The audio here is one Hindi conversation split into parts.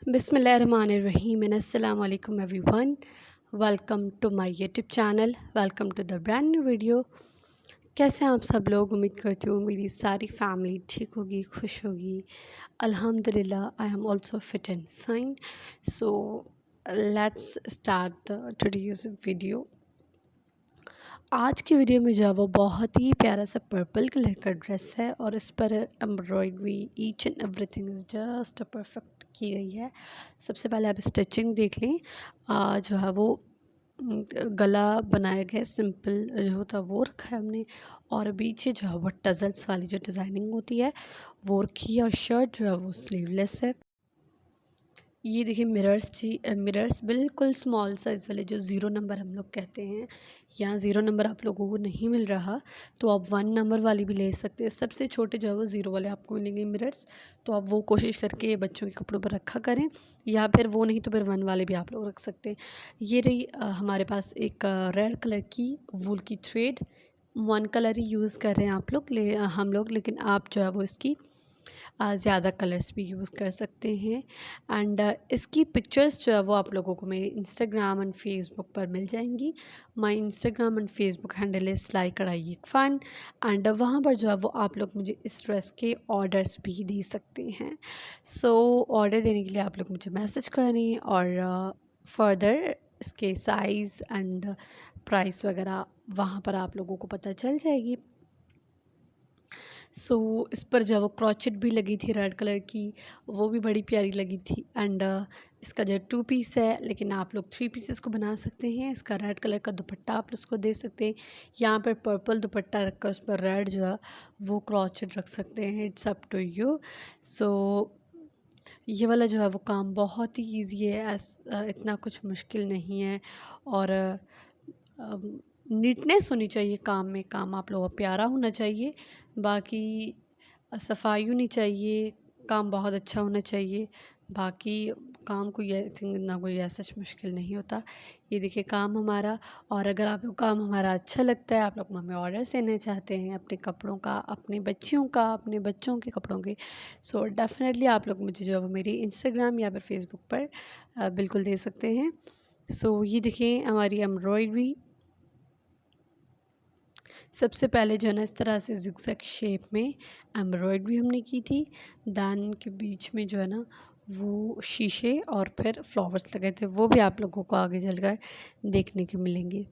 Bismillahirrahmanirrahim and Assalamu alaikum everyone. Welcome to my YouTube channel. Welcome to the brand new video. कैसे हैं आप सब लोग? उम्मीद करती हूँ मेरी सारी फैमिली ठीक होगी, खुश होगी. अल्हम्दुलिल्लाह, I am also fit and fine. So let's start today's video. आज की वीडियो में जो है वो बहुत ही प्यारा सा पर्पल कलर का ड्रेस है और इस पर embroidery each and everything is just perfect की गई है. सबसे पहले आप स्टिचिंग देख लें. जो है वो गला बनाया गया सिंपल जो होता है वो रखा है हमने, और पीछे जो है वो टजल्स वाली जो डिज़ाइनिंग होती है वो रखी है, और शर्ट जो है वो स्लीवलेस है. ये देखिए मिरर्स बिल्कुल स्मॉल साइज़ वाले जो ज़ीरो नंबर हम लोग कहते हैं. यहाँ ज़ीरो नंबर आप लोगों को नहीं मिल रहा तो आप वन नंबर वाली भी ले सकते हैं. सबसे छोटे जो है वो ज़ीरो वाले आपको मिलेंगे मिरर्स, तो आप वो कोशिश करके बच्चों के कपड़ों पर रखा करें, या फिर वो नहीं तो फिर वन वाले भी आप लोग रख सकते हैं. ये रही हमारे पास एक रेड कलर की वूल की थ्रेड. वन कलर ही यूज़ कर रहे हैं आप लोग हम लोग, लेकिन आप जो है वो इसकी ज़्यादा कलर्स भी यूज़ कर सकते हैं. एंड इसकी पिक्चर्स जो है वो आप लोगों को मेरे इंस्टाग्राम एंड फेसबुक पर मिल जाएंगी. My Instagram and Facebook handle is सिलाई कढ़ाई फ़न, एंड वहाँ पर जो है वो आप लोग मुझे इस ड्रेस के ऑर्डर्स भी दे सकते हैं. सो ऑर्डर देने के लिए आप लोग मुझे मैसेज करें, और फर्दर इसके साइज़ एंड प्राइस वगैरह वहाँ पर आप लोगों को पता चल जाएगी. सो इस पर जो है वो क्रॉचेट भी लगी थी रेड कलर की, वो भी बड़ी प्यारी लगी थी. एंड इसका जो टू पीस है, लेकिन आप लोग थ्री पीसेस को बना सकते हैं. इसका रेड कलर का दुपट्टा आप उसको दे सकते हैं. यहाँ पर पर्पल दुपट्टा रखकर उस पर रेड जो है वो क्रॉचेट रख सकते हैं. It's up to you. So ये वाला जो है वो काम बहुत ही ईजी है, इतना कुछ मुश्किल नहीं है. और नीटनेस होनी चाहिए काम में, काम आप लोगों का प्यारा होना चाहिए. बाकी सफाई होनी चाहिए, काम बहुत अच्छा होना चाहिए. बाकी काम कोई आई थिंक ना कोई ऐसा मुश्किल नहीं होता. ये देखिए काम हमारा. और अगर आप लोग काम हमारा अच्छा लगता है, आप लोग हमें ऑर्डर देना चाहते हैं अपने कपड़ों का, अपने बच्चियों का, अपने बच्चों के कपड़ों के, सो डेफिनेटली आप लोग मुझे जो है वो मेरी इंस्टाग्राम या फिर फेसबुक पर बिल्कुल दे सकते हैं. सो ये देखिए हमारी एम्ब्रॉयडरी. सबसे पहले जो है ना इस तरह से ज़िगज़ैग शेप में एम्ब्रॉयडरी हमने की थी. दैन के बीच में जो है ना वो शीशे और फिर फ्लावर्स लगे थे, वो भी आप लोगों को आगे चलकर देखने के मिलेंगे.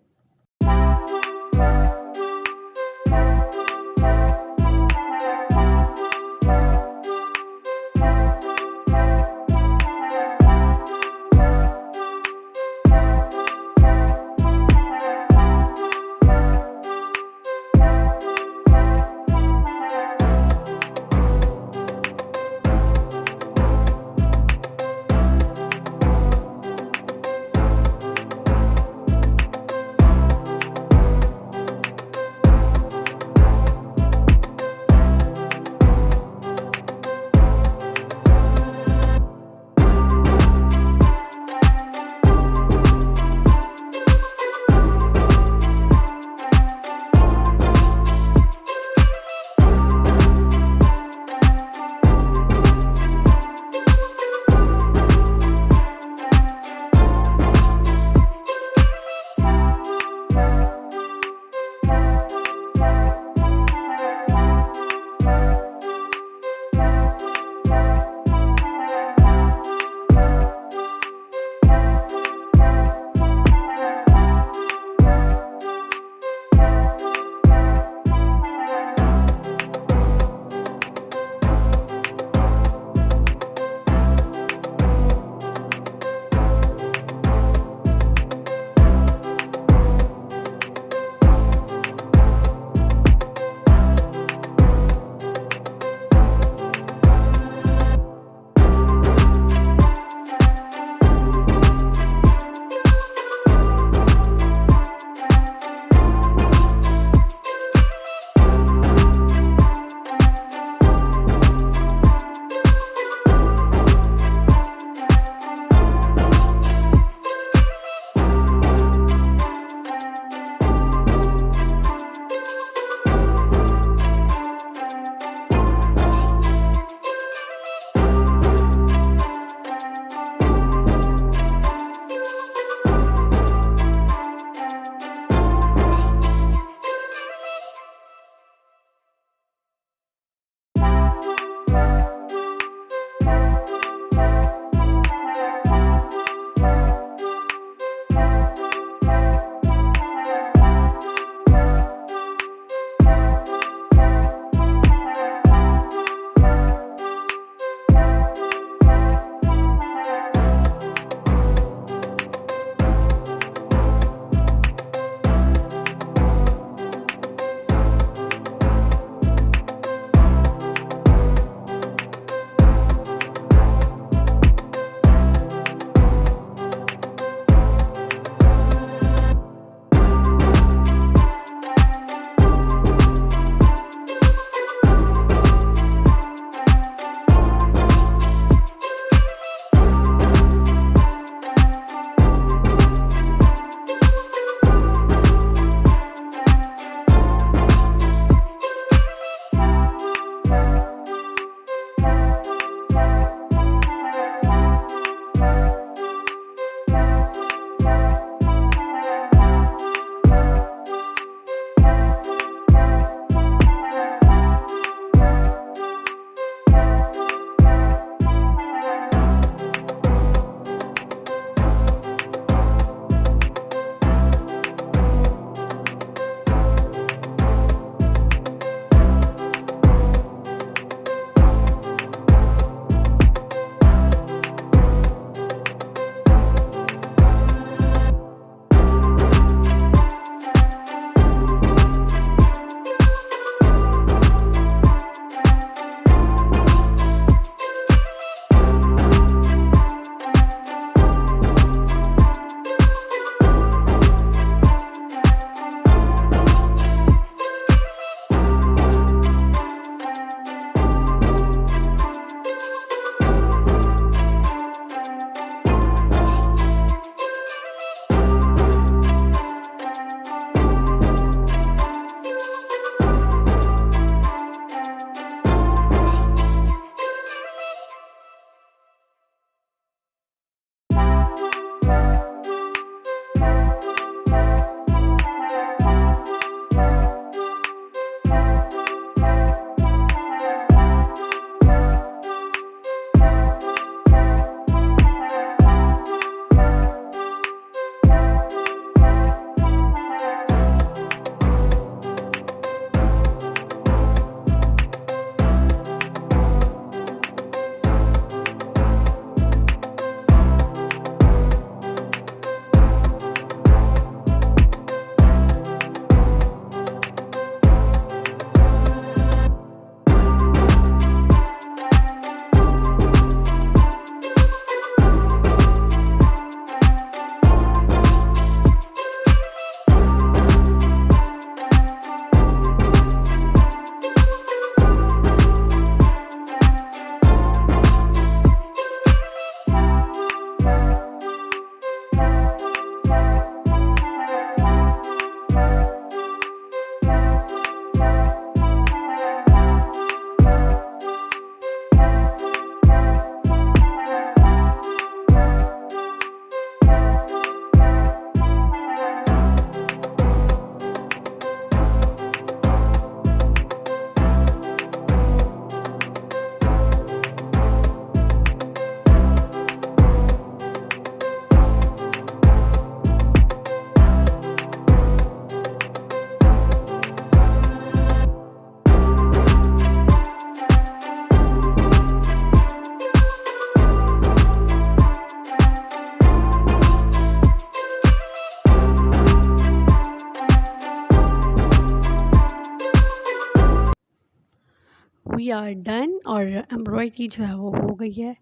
आर डन और एम्ब्रॉयडरी जो है वो हो गई है।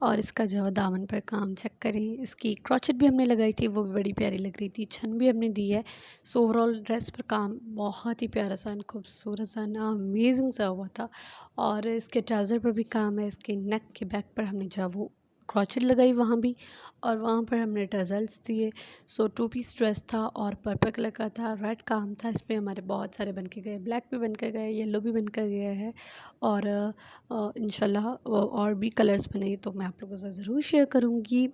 और इसका जो है दामन पर काम चेक करें, इसकी क्रोचेट भी हमने लगाई थी, वो भी बड़ी प्यारी लग रही थी, छन भी हमने दी है। सो ओवरऑल ड्रेस पर काम बहुत ही प्यारा सा, खूबसूरत सा ना, अमेजिंग सा हुआ था। और इसके ट्राउज़र पर भी काम है, इसके नेक के बैक पर हमने जो है वो क्रोचेट लगाई वहाँ भी, और वहाँ पर हमने टजल्स दिए। सो 2 पीस ड्रेस था और पर्पल कलर का था, रेड काम था, इस पर हमारे बहुत सारे बन के गए, ब्लैक भी बन के गए, येलो भी बन कर गया है। और इंशाल्लाह और भी कलर्स बने तो मैं आप लोगों से ज़रूर शेयर करूँगी।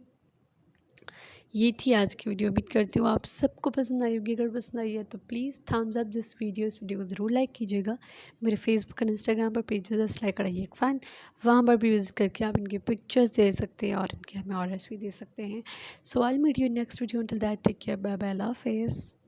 ये थी आज की वीडियो। उम्मीद करती हूँ आप सबको पसंद आई होगी। अगर पसंद आई है तो please Thums up this video, इस वीडियो को ज़रूर लाइक कीजिएगा। मेरे फेसबुक और इंस्टाग्राम पर पेजेस लाइक कराइए एक फ़ैन, वहाँ पर भी विजिट करके आप इनके पिक्चर्स दे सकते हैं और इनके हमें ऑर्डर्स भी दे सकते हैं। So I meet you next video, till that take care, bye bye, अल्लाह हाफिज़।